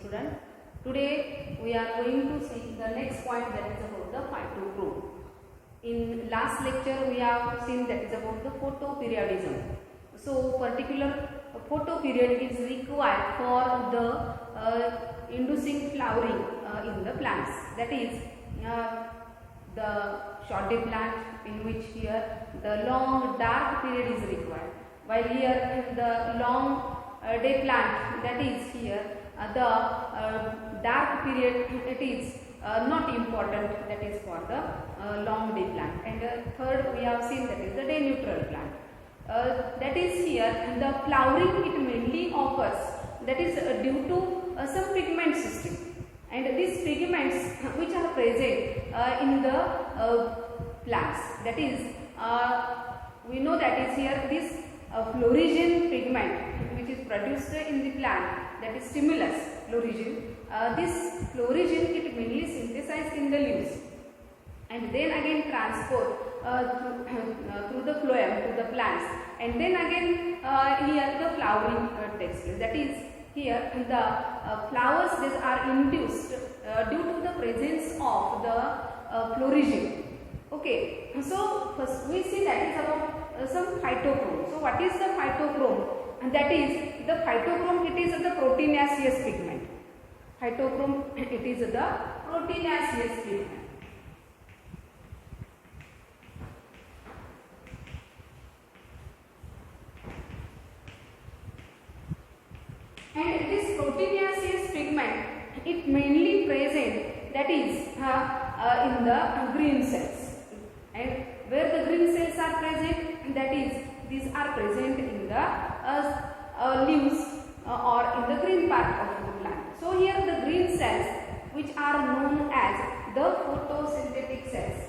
student. Today we are going to see the next point, that is about the phytochrome. In last lecture we have seen that is about the photoperiodism. So particular photoperiod is required for the inducing flowering in the plants. That is the short day plant, in which here the long dark period is required, while here the long day plant, that is here the dark period, it is not important, that is for the long day plant. And third we have seen, that is the day neutral plant. That is here the flowering it mainly occurs, that is due to some pigment system, and these pigments which are present in the plants, that is we know that is here this florigen pigment which is produced in the plant, that is stimulus florigen. This florigen it mainly synthesized in the leaves and then again transport through the phloem to the plants, and then again here the flowering takes place. That is here the flowers these are induced due to the presence of the florigen. Okay, so first we see that is about some phytochrome. So what is the phytochrome? And that is the phytochrome, it is the proteinaceous pigment. Phytochrome, it is the proteinaceous pigment. And this proteinaceous pigment, it mainly present, that is in the green cells. And where the green cells are present, that is these are present in the leaves or in the green part of the plant. So here the green cells which are known as the photosynthetic cells.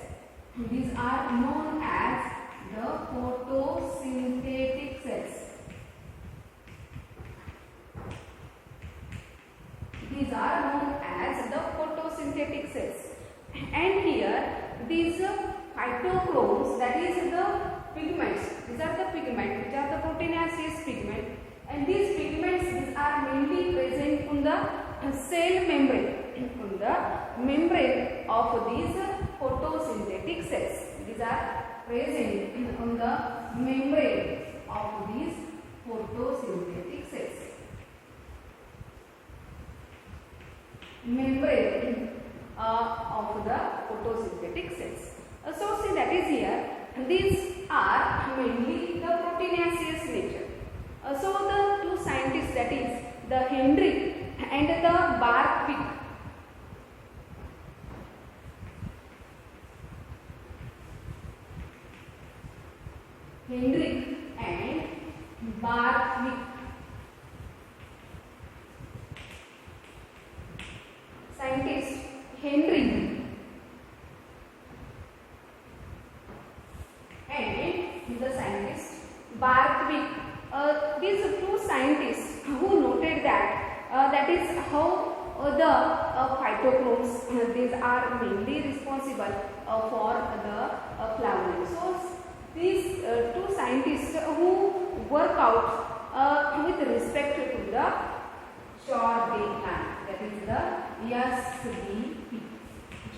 These are known as the photosynthetic cells. These are known as the photosynthetic cells. And here these phytochromes, that is the pigments, these are the pigments which are the proteinaceous pigment, and these pigments these are mainly present on the cell membrane, on the membrane of these photosynthetic cells. These are present on the membrane of these photosynthetic cells. Membrane of the photosynthetic cells. So see that is here, these are mainly the proteinaceous nature. So the two scientists, that is the Hendrick and the Barwick, Hendrick and Barwick, scientist Hendrick and the scientist Barwick. These two scientists who noted that that is how the phytochromes these are mainly responsible for the flowering. So these two scientists who work out with respect to the short day plant, that is the SDP,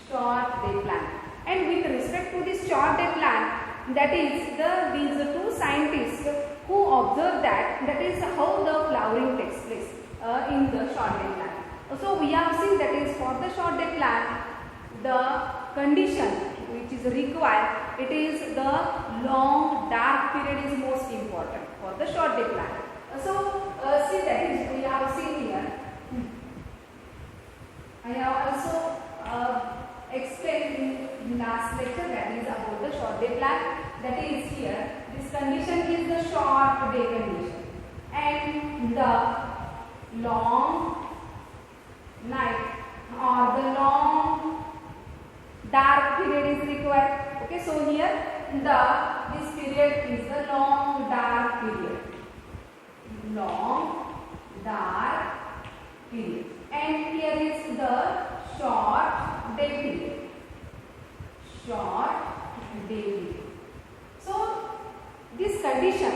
short day plant. And with respect to this short day plant, that is these two scientists who observe that is how the flowering takes place in the short day plant. So we have seen that is for the short day plant, the condition which is required, it is the long dark period is most important for the short day plant. So see that is we have seen here. I have also explained in last lecture, that is about the short day plant. That is here this condition is the short day condition, and the long night or the long dark period is required. Okay, so here this period is the long dark period, long dark period, and here is the short day period, short day period. So this condition,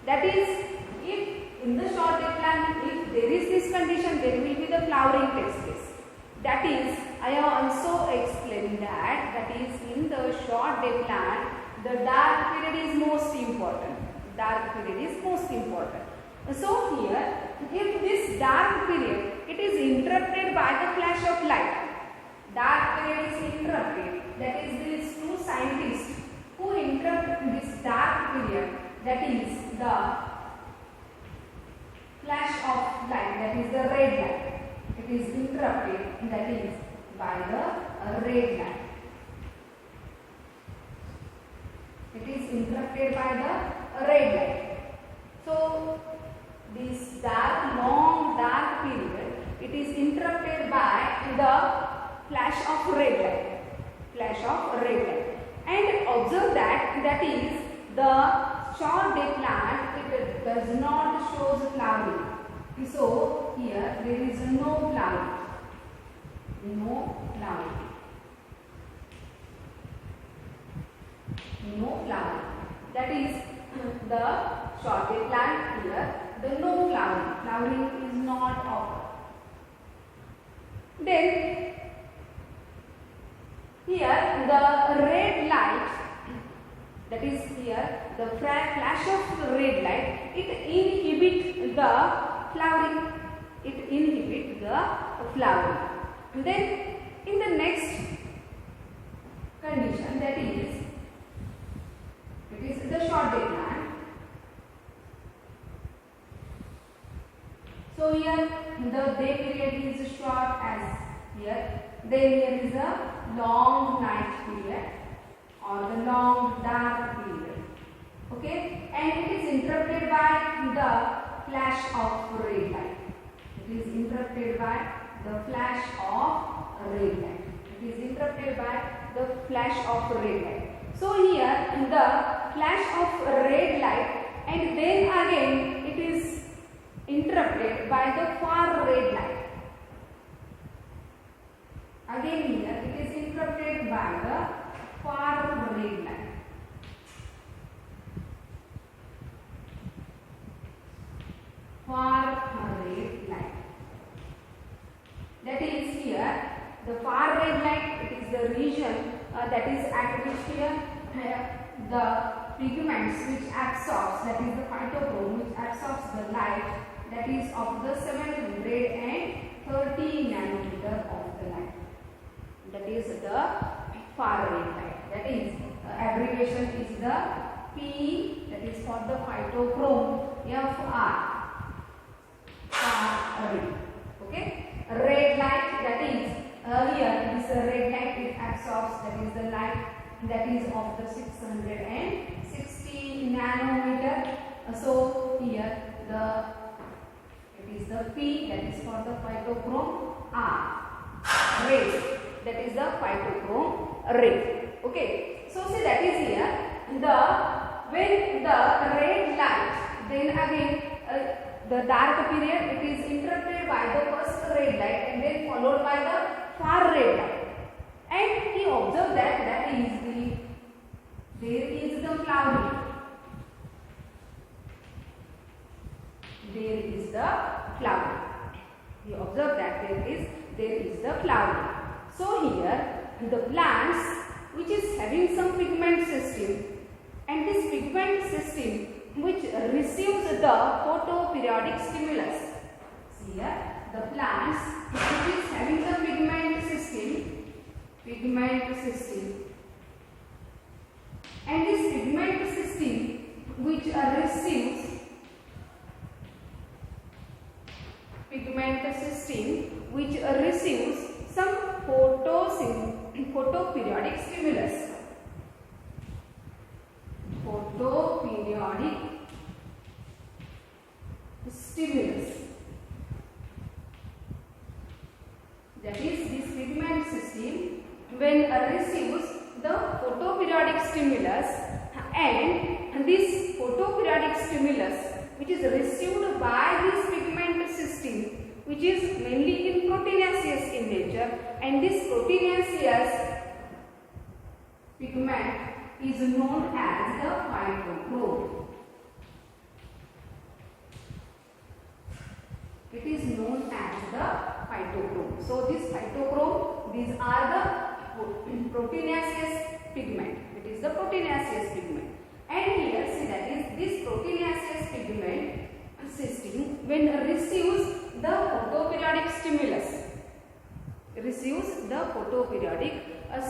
that is if in the short day plant, if there is this condition, there will be the flowering takes place. That is, I have also explained that is in the short day plant, the dark period is most important. Dark period is most important. So here, if this dark period, it is interrupted by the flash of light. Dark period is interrupted. That is, these two scientists who interrupt this dark period, that is the flash of light, that is the red light. It is interrupted, that is by the red light. It is interrupted by the red light. So this long dark period, it is interrupted by the flash of red light. Flash of red light. And observe that is the short day plant, it does not show flowering. So here there is no flowering. No flowering. No flowering. That is the short day plant here. The no flowering. Flowering is not occurred. Then here the red light, that is here the flash of red light, it inhibits the flowering. It inhibits the flowering. And then in the next condition, that is, it is the short day plant. So here the day period is short as here. Then here is a long night period or the long dark period. Okay, and it is interrupted by the flash of red light. It is interrupted by the flash of red light. It is interrupted by the flash of red light. So here the flash of red light, and then again it is interrupted by the far red light. Again here it is interrupted by the far red light. Far red light. That is here the far red light, it is the region that is at which here the pigments which absorbs, that is the phytochrome which absorbs the light, that is of the 730 nanometer of the light. That is the far red light. That is abbreviation is the P, that is for the phytochrome, FR. Far red. Okay. Red light, that is here this red light, it absorbs, that is the light that is of the 660 nanometer. So here it is the P, that is for the phytochrome, R rays, that is the phytochrome ray. Okay, so see that is here when the red light, then again the dark period, it is interrupted by the first red light and then followed by the far red light. And he observed that there is the flowering. There is the flowering. He observed that there is the flowering. So here the plants which is having some pigment system, and this pigment system which receives the photoperiodic stimulus. See here the plants which is having the pigment system, and this pigment system which receives some photoperiodic stimulus. Photoperiodic stimulus. That is, this pigment system when receives the photoperiodic stimulus, and this photoperiodic stimulus which is received by this pigment system, which is mainly in proteinaceous in nature, and this proteinaceous pigment is known as the phytochrome. It is known as the phytochrome. So this phytochrome, these are the proteinaceous pigment. It is the proteinaceous pigment. And here see that is this proteinaceous pigment system when receives the photoperiodic stimulus. Receives the photoperiodic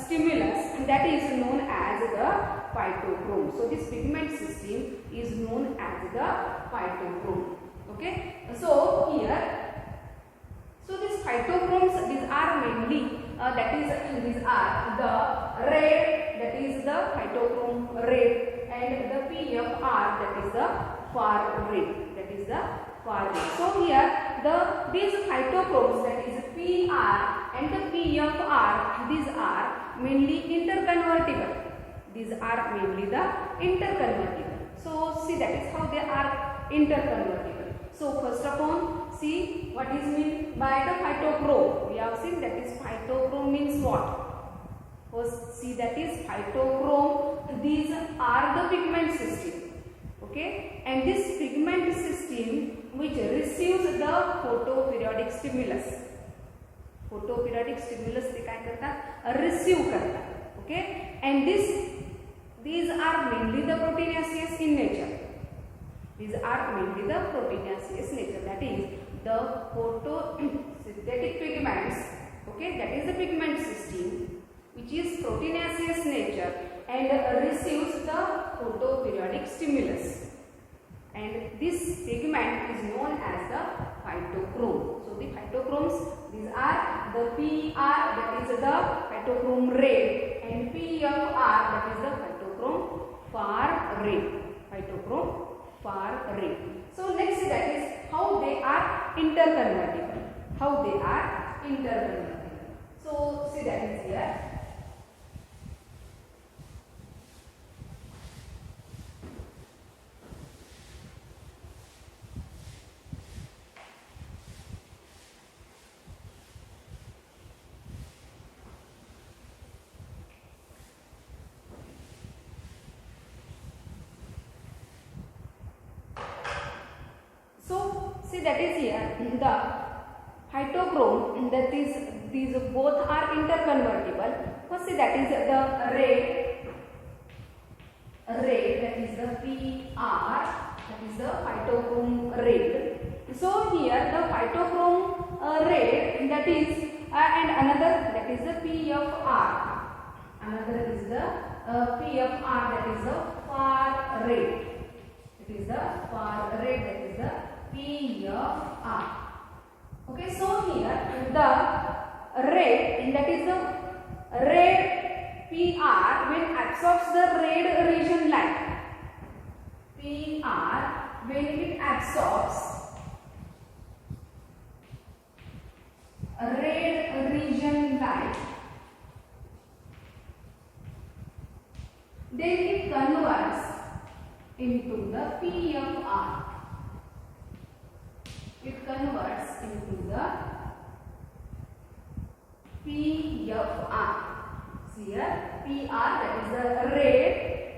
stimulus, that is known as the phytochrome. So this pigment system is known as the phytochrome. Okay. So here, so these phytochromes, these are mainly these are the red, that is the phytochrome red, and the PFR, that is the far red, that is the far red. So here these phytochromes, that is PR and the PFR, these are mainly interconvertible. These are mainly the interconvertible. So see that is how they are interconvertible. So first of all, see what is meant by the phytochrome. We have seen that is phytochrome means what? First see that is phytochrome. These are the pigment system. Okay, and this pigment system which receives the photoperiodic stimulus. Photoperiodic stimulus they काय करतात? Receive करतात. Okay, and these are mainly the proteinaceous in nature. These are mainly the proteinaceous nature, that is the photosynthetic pigments. Okay, that is the pigment system which is proteinaceous nature and receives the photoperiodic stimulus. And this pigment is known as the phytochrome. So the phytochromes, these are the PR, that is the phytochrome red, and PFR, that is the phytochrome far red. Phytochrome far red. So next that is how they are interconvertible. How they are interconvertible. So see that is here. See that is here the phytochrome, that is these both are interconvertible. First see that is the red, that is the PR, that is the phytochrome red. So here the phytochrome red, that is and another, that is the PFR. Another is the PFR, that is the far red. It is the far red, that is the PFR. Okay, so here the red, that is the red PR when absorbs the red region light. PR when it absorbs red region light, then it converts into the PFR. It converts into the PFR. See here, PR, that is the red,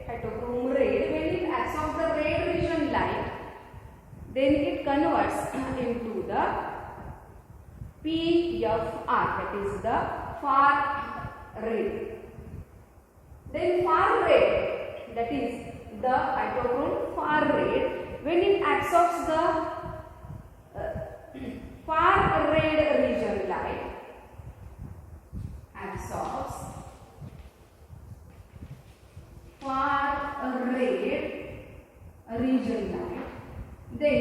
phytochrome red. When it absorbs the red region light, then it converts into the PFR, that is the far red. Then far red, that is the phytochrome far red, when it absorbs the far red region light, absorbs far red region light, then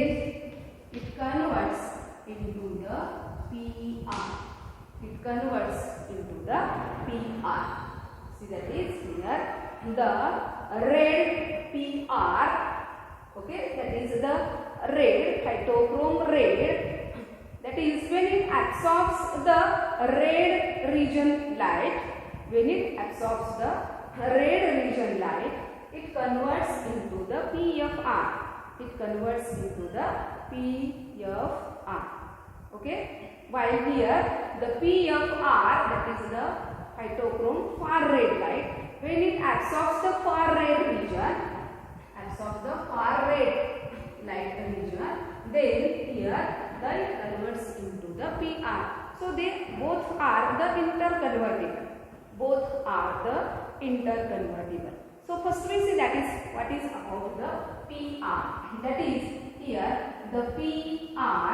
it converts into the PR. It converts into the PR. See that is here the red PR. Okay, that is the red, phytochrome red. That is when it absorbs the red region light. When it absorbs the red region light, it converts into the PFR. It converts into the PFR. Okay. While here the PFR, that is the phytochrome far red light, when it absorbs the far red region, light region, then here it converts into the PR. So they both are the interconvertible. Both are the interconvertible. So first we see that is what is about the PR. That is here the PR,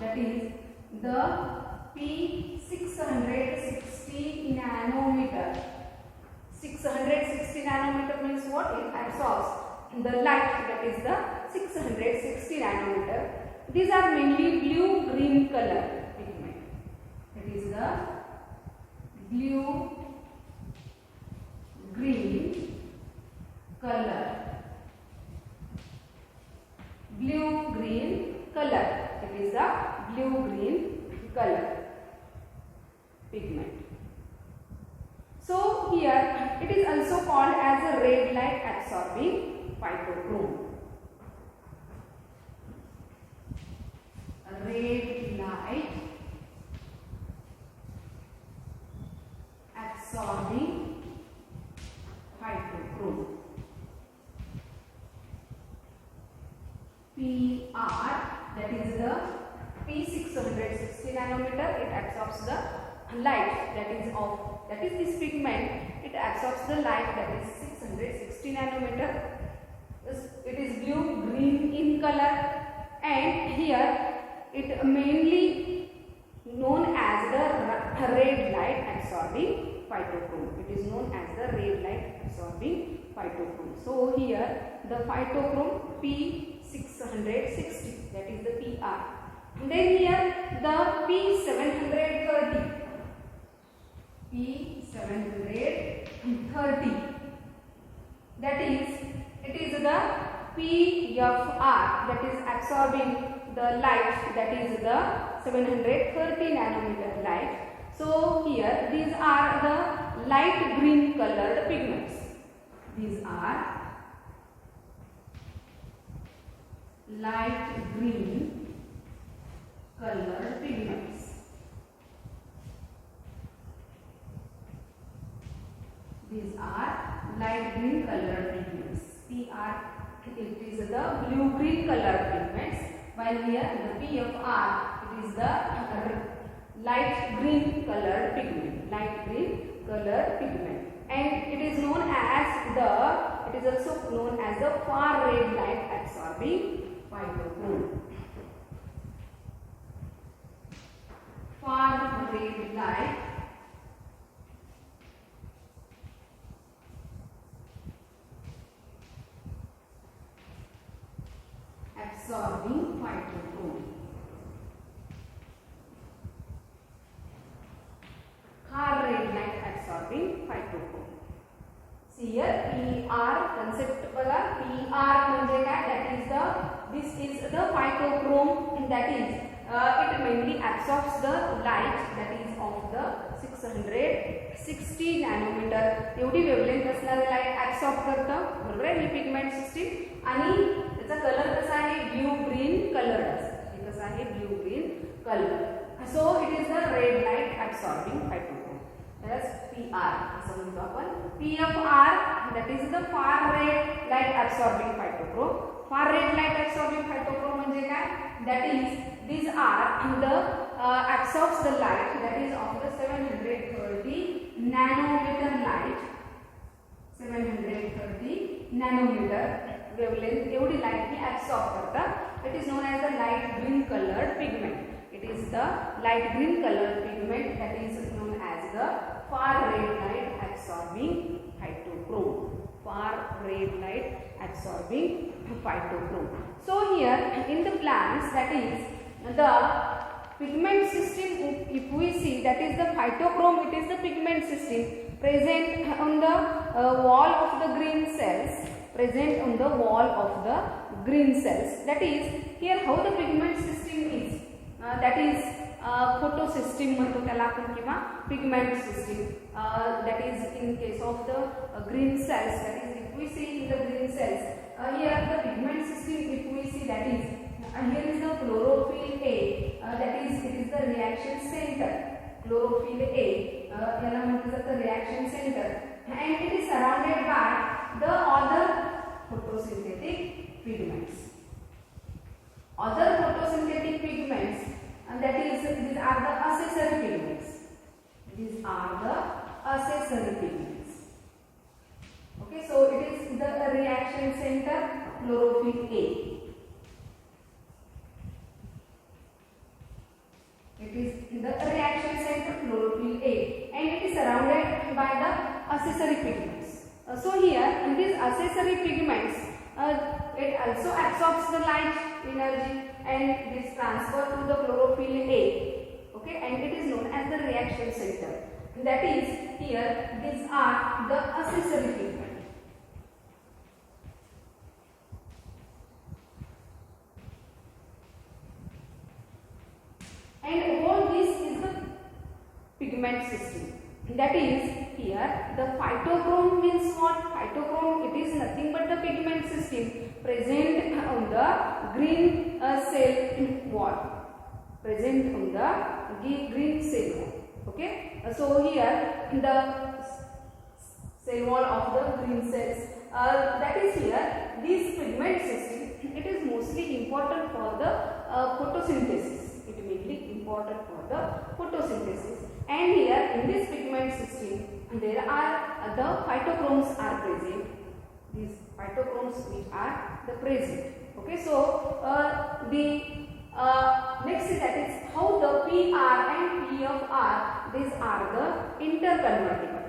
that is the P660 nanometer. 660 nanometer means what? It absorbs the light, that is the 660 nanometer. These are mainly blue-green color pigment. It is the blue-green color. Blue-green color. It is the blue-green color pigment. So here it is also called as a red light absorbing phytochrome. Red light absorbing phytochrome. PR, that is the P660 nanometer. It absorbs the light, that is this pigment. It absorbs the light, that is 660 nanometer. It is blue-green in color, and here it mainly known as the red light absorbing phytochrome. It is known as the red light absorbing phytochrome. So here the phytochrome P660, that is the PR. And then here the P730. P730, that is, it is the PFR, that is absorbing the light, that is the 730 nanometer light. So here these are the light green colored pigments. These are light green colored pigments. These are light green colored pigments. PR, it is the blue green colored pigments, while here the PFR, it is the light green colored pigment. Light green colored pigment, and it is known as the, it is also known as the far red light absorbing phytochrome. Far red light absorbing phytochrome. Far red light absorbing phytochrome. See here PR concept bala. PR म्हणजे काय? That is the, this is the phytochrome, that is it mainly absorbs the light, that is of the 660 nanometer. एवढी wavelength असणारे light absorb करतं, बरोबर आहे, ही pigment system. आणि त्याचा colour कसा आहे? ब्ल्यू ग्रीन कलर असतो. हे कसं आहे? Blue green colour. So it is the red light absorbing phytochrome. That's PR असं म्हणतो आपण. PFR, that is the far red light absorbing phytochrome. Far red light absorbing phytochrome म्हणजे काय? That is, these are the absorbs the light, that is of the 730 nanometer light. 730 nanometer wavelength एवढी light ही absorb करतात. It is known as the light green colored pigment. It is the light green colored pigment, that is known as the far red light absorbing phytochrome. Far red light absorbing phytochrome. So here in the plants, that is the pigment system, if we see, that is the phytochrome, it is the pigment system present on the wall of the green cells. Present on the wall of the green cells. That is, here how the pigment system is. That is photosystem म्हणतो त्याला आपण, किंवा pigment system. That is in case of the green cells. That is, if we see in the green cells, here the pigment system, if we see, that is here is the chlorophyll A. That is, it is the reaction center. Chlorophyll A. याला म्हटलं जातं reaction center, and it is surrounded by the other photosynthetic pigments. Other photosynthetic pigments, and that is, these are the accessory These are the accessory pigments. Okay, so it is the reaction center chlorophyll A. It is the reaction center chlorophyll A, and it is surrounded by the accessory pigments. So here in these accessory pigments, it also absorbs the light energy and is transferred to the chlorophyll A. Okay, and it is known as the reaction center. That is, here these are the accessory pigments. And all this is the pigment system. That is, here the phytochrome means what? Phytochrome, it is nothing but the pigment system present on the green cell wall. Present on the green cell wall. Okay. So here the cell wall of the green cells. That is here this pigment system. It is mostly important for the photosynthesis. It mainly important for the photosynthesis. And here in this pigment system, there are the phytochromes are present. These phytochromes which are the present. Okay, so the next is that is how the PR and PFR, these are the interconvertible.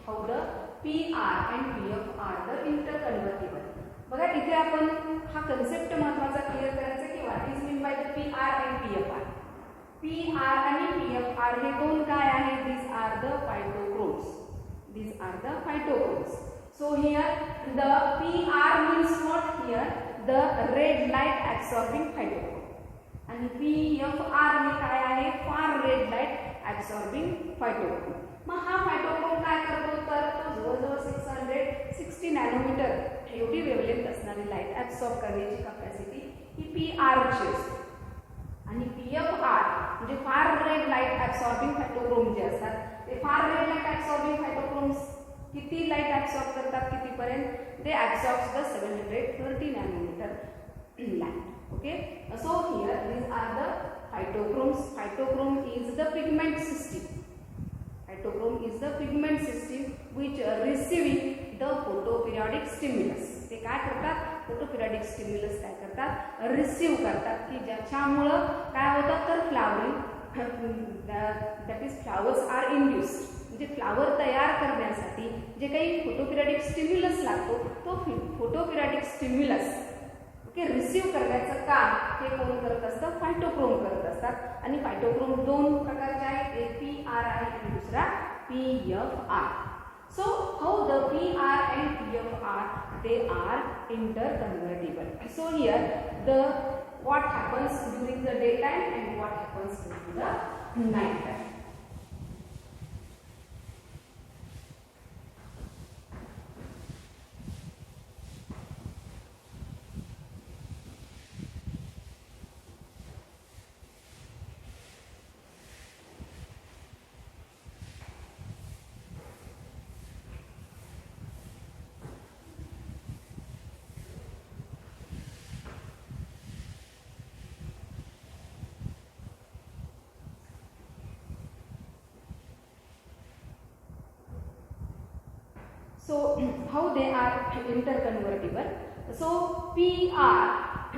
How the PR and PF are the interconvertible. बघा इथे आपण हा concept महत्त्वाचा clear करायचा की what is mean by the PR and PFR. PR आणि PFR हे दोन काय आहे? These are the phytochromes. These are the phytochromes. So here the PR means what? Here the red light absorbing phytochrome. आणि PFR हे काय आहे? Far red light absorbing phytochrome. मग हा फायटोक्रोम काय करतो? तर तो जवळजवळ 660 नॅनोमीटर एवढी वेवलेंथ असणारी लाईट ऍब्सॉर्ब करण्याची कॅपॅसिटी ही PR ची असते. आणि PFR म्हणजे far red light absorbing phytochrome जे असतात ते far red light absorbing phytochromes किती लाईट ऍब्सॉर्ब करतात? कितीपर्यंत? They absorbs the 730 nanometer light. Okay, so here these are the phytochromes. Phytochrome is the pigment system. Phytochrome is the pigment system which receiving the photoperiodic stimulus. ते काय करतात? photoperiodic stimulus काय करतात? Receive करतात की ज्याच्यामुळे काय होतं तर flowering that is flowers are induced. म्हणजे फ्लावर तयार करण्यासाठी जे काही फोटोपिरियडिक स्टिम्युलस लागतो तो फोटोपिरियडिक स्टिम्युलस ओके रिसीव करण्याचं काम हे कोण करत असतं? फायटोक्रोम करत असतात. आणि फायटोक्रोम दोन प्रकारचे आहेत, एक PR आहे आणि दुसरा PFR. So how the PR and PFR they are interconvertible. So here the what happens during the daytime and what happens during the night time. So how they are interconvertible? So PR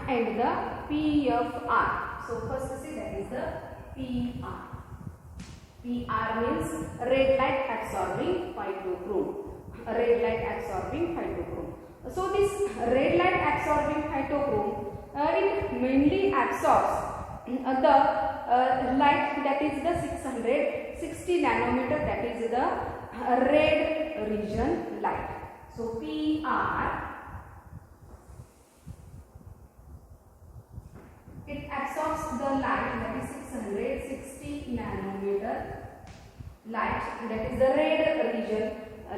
and the PFR. So first see that is the PR. PR means red light absorbing phytochrome. Red light absorbing phytochrome. So this red light absorbing phytochrome it mainly absorbs the light that is the 660 nanometer, that is the red region light. So PR it absorbs the light that is 660 nanometer light, that is the red region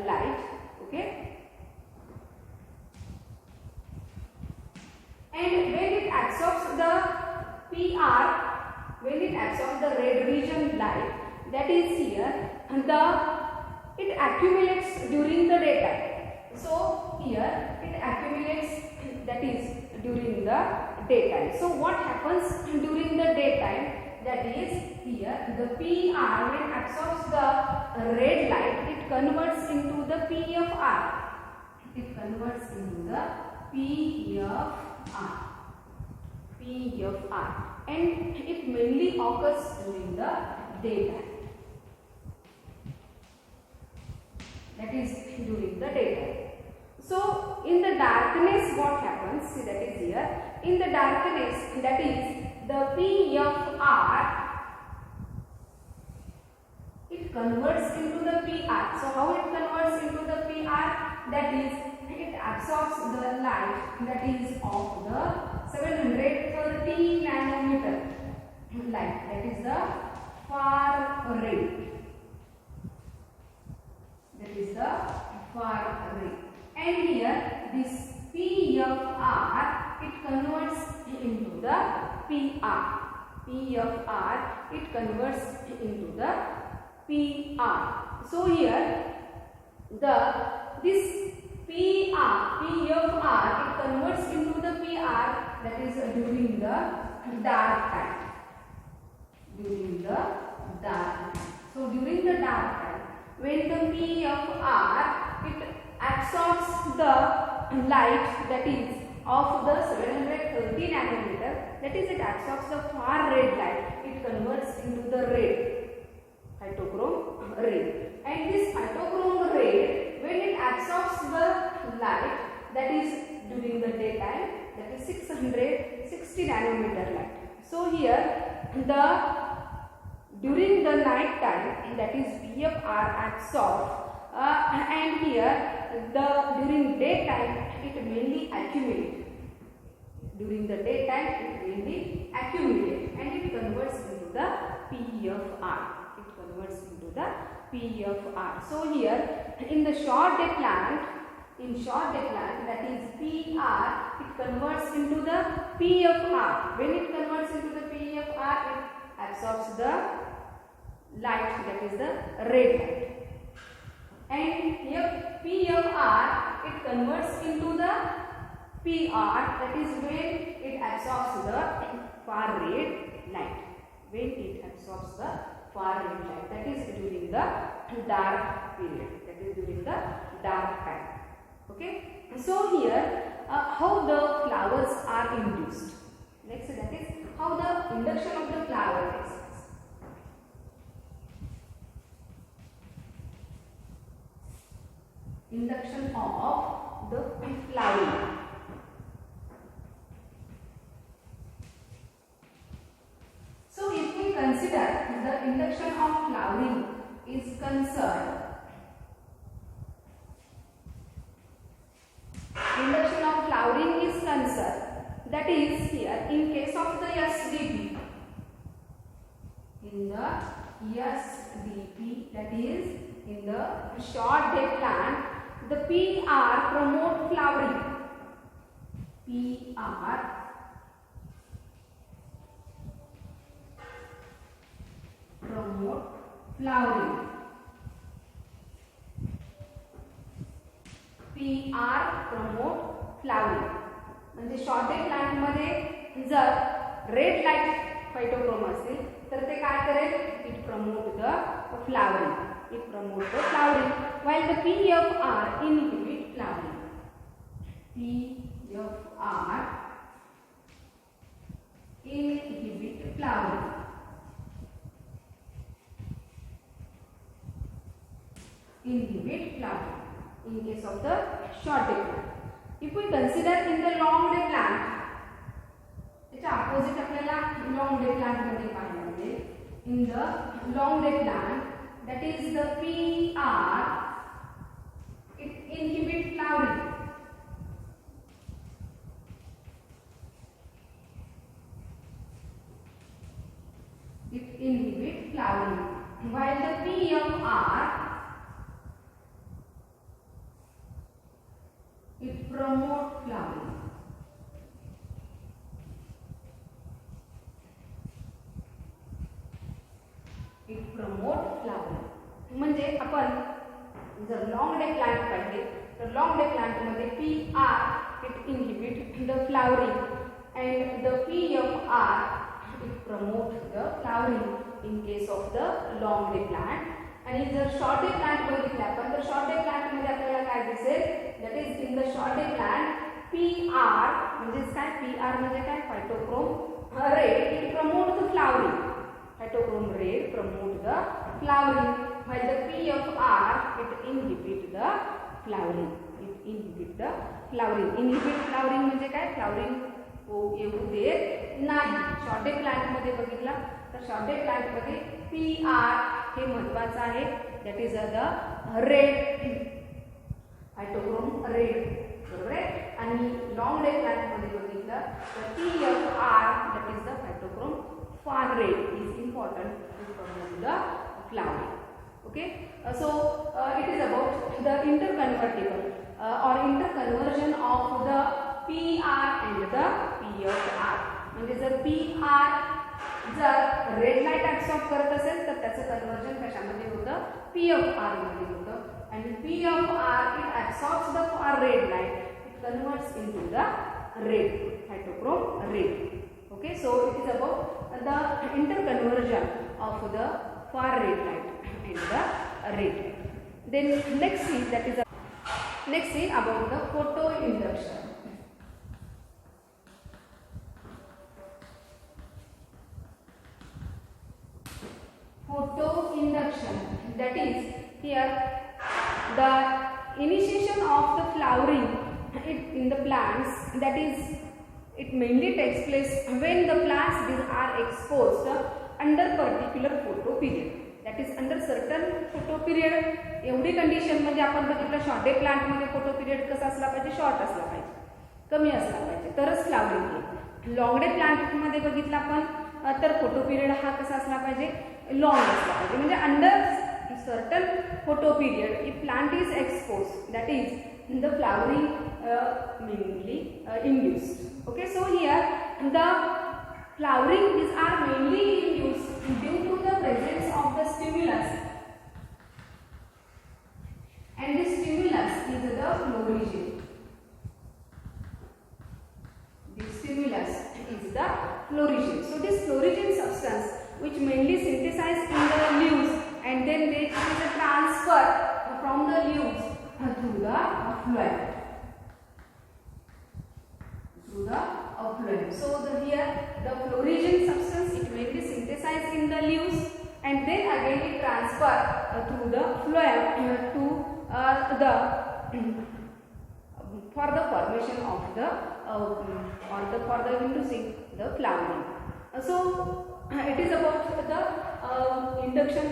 light. Okay, and when it absorbs the PR, when it absorbs the red region light, that is here it accumulates during the daytime. So here it accumulates, that is during the daytime. So what happens during the daytime? That is here the PR when absorbs the red light, it converts into the PFR. It converts into the PFR. PFR, and it mainly occurs during the daytime. That is during the daytime. So in the darkness what happens? See, that is here. In the darkness, that is the PFR, it converts into the PR. So how it converts into the PR? That is, it absorbs the light that is of the 730 nanometer light. That is the far ray. That is the far ray. And here this PFR, it converts into the PR. PFR, it converts into the PR. So here this PFR, it converts into the PR, that is during the dark time. During the dark time. So during the dark time, when the PFR, it absorbs the light that is of the 730 nanometer, that is, it absorbs the far red light, it converts into the red phytochrome ray. And this phytochrome ray, when it absorbs the light that is during the daytime, that is 660 nanometer light. So here during the night time, that is PFR absorbed, and here during daytime it mainly accumulates. During the daytime it mainly accumulates, and it converts into the PFR. It converts into the PFR. So here in the short day plant, that is PR, it converts into the PFR. When it converts into the PFR, it absorbs the light, that is the red light. And here PFR, it converts into the PR, that is when it absorbs the far red light. When it absorbs the far red light, that is during the dark period, that is during the dark time. Okay. So here how the flowers are induced. Next, that is how the induction of the flower takes place. Induction of the flowering. So if we consider the induction of flowering is concerned, that is here in case of the SDP, in the SDP, that is in the short day plant, the PR promote flowering. PR promote flowering. PR promote flowering. म्हणजे short day plant मध्ये जर red light फायटोक्रोम असेल तर ते काय करेल, it promote the flowering. It promote the flowering while the PFR inhibit flowering. PFR inhibit flowering. Inhibit flowering in case of the short day plant. If we consider in the long day plant, its opposite आपल्याला long day plant मध्ये पाहायला मिळेल. In the long day plant, that is the PR, it inhibit flowering. It inhibit flowering, while the PFR, it promote flowering. It promote flowering. म्हणजे आपण जर long day plant पाहिले तर long day plant मध्ये PR it inhibit the flowering and the PFR it promote the flowering in case of the long day plant. आणि जर short day plant बघितले आपण तर शॉर्ट डे प्लांट मध्ये आपल्याला काय दिसेल, that is in the short day plant PR म्हणजे काय, PR म्हणजे काय, phytochrome red it promote the flowering. Phytochrome red promote the flowering, while the PFR it inhibit the flowering. It inhibit the flowering. Inhibit flowering म्हणजे काय, flowering येऊ देत नाही. Short day plant मध्ये बघितला तर शॉर्ट डे प्लांट मध्ये PR हे महत्वाचं आहे, that is the red, phytochrome red, बरोबर आहे. आणि लॉंग डे प्लांट मध्ये बघितलं तर PFR that is the phytochrome far red is important to promote the flowering. Okay, so it is about the interconvertible or interconversion of the PR and the PFR. म्हणजे जर PR जर red light absorb करत असेल तर त्याचं conversion कशामध्ये होतं, PFR मध्ये होतं. आणि PFR it absorbs the far red light, it converts into the red, phytochrome red. Okay, so it is about the interconversion of the far red light and the red light. Then next see, that is next see about the photoinduction. Photoinduction, that is here the initiation of the flowering in the plants, that is it mainly takes place when the plants are exposed under particular photo period, that is under certain photo period. एवढी condition म्हणजे आपण बघितलं short day plant मध्ये photo period कसा असला पाहिजे, short असला पाहिजे, कमी असला पाहिजे, तरच फ्लावरिंग येईल. लॉंग डे प्लांट मध्ये बघितलं आपण तर फोटो पिरियड हा कसा असला पाहिजे, लॉंग असला पाहिजे. म्हणजे under certain photo period if plant is expose, that is the flowering mainly induced. Okay, so here the flowering is are mainly induced due to the presence of the stimulus, and the stimulus is the florigen. The stimulus is the florigen. So this florigen substance which mainly synthesized in the leaves and then there is a transfer from the leaves through the phloem. The phloem. So here the florigen substance it may be synthesized in the leaves and then again it transfer through the phloem to the for the formation of the or the for the inducing the flowering. So it is about the induction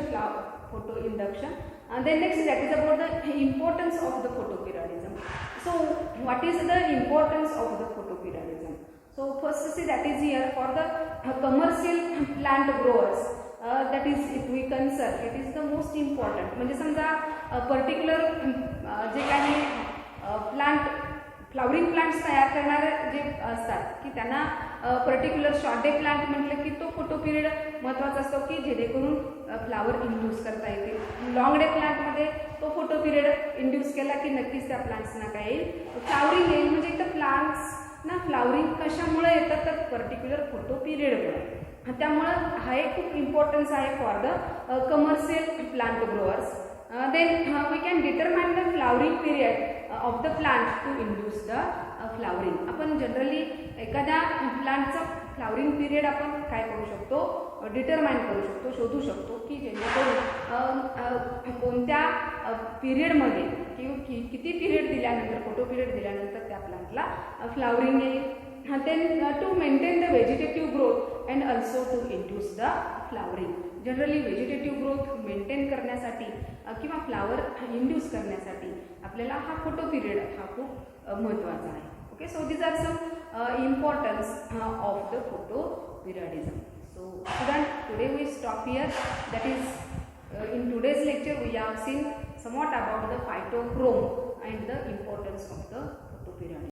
photo induction. And then next that is about the importance of the photoperiodism. So what is the importance of the photoperiodism? So first see that is here for the commercial plant growers, that is if we consider it is the most important. म्हणजे समजा particular जे काही plant flowering plants तयार करणारे जे असतात की त्यांना particular short day plant म्हटलं की तो फोटो पिरियड महत्त्वाचा असतो की जेणेकरून फ्लावर इंड्यूस करता येते. लॉंग डे प्लांटमध्ये तो फोटो पिरियड इंड्यूस केला की नक्कीच त्या प्लांट्सना काय येईल, फ्लावरिंग येईल. म्हणजे इथं प्लांट्सना फ्लावरिंग कशामुळे येतं तर पर्टिक्युलर फोटो पिरियडमुळे. त्यामुळं हा एक खूप इम्पॉर्टन्स आहे for the commercial plant growers. Then we can determine the flowering period of the plant to induce the flowering. आपण जनरली एखाद्या प्लांटचा फ्लावरिंग पिरियड आपण काय करू शकतो, डिटरमाइन करू शकतो, शोधू शकतो की जेणेकरून कोणत्या पिरियडमध्ये किंवा किती पिरियड दिल्यानंतर फोटो पिरियड दिल्यानंतर त्या प्लांटला फ्लावरिंग येईल. then to maintain the vegetative growth and also to induce the flowering. Generally vegetative growth maintain करण्यासाठी किंवा फ्लावर इंड्यूस करण्यासाठी आपल्याला हा फोटो पिरियड हा खूप महत्त्वाचा आहे. Okay, so these are some importance of the photoperiodism. So student, today we stop here. That is in today's lecture we have seen somewhat about the phytochrome and the importance of the photoperiodism.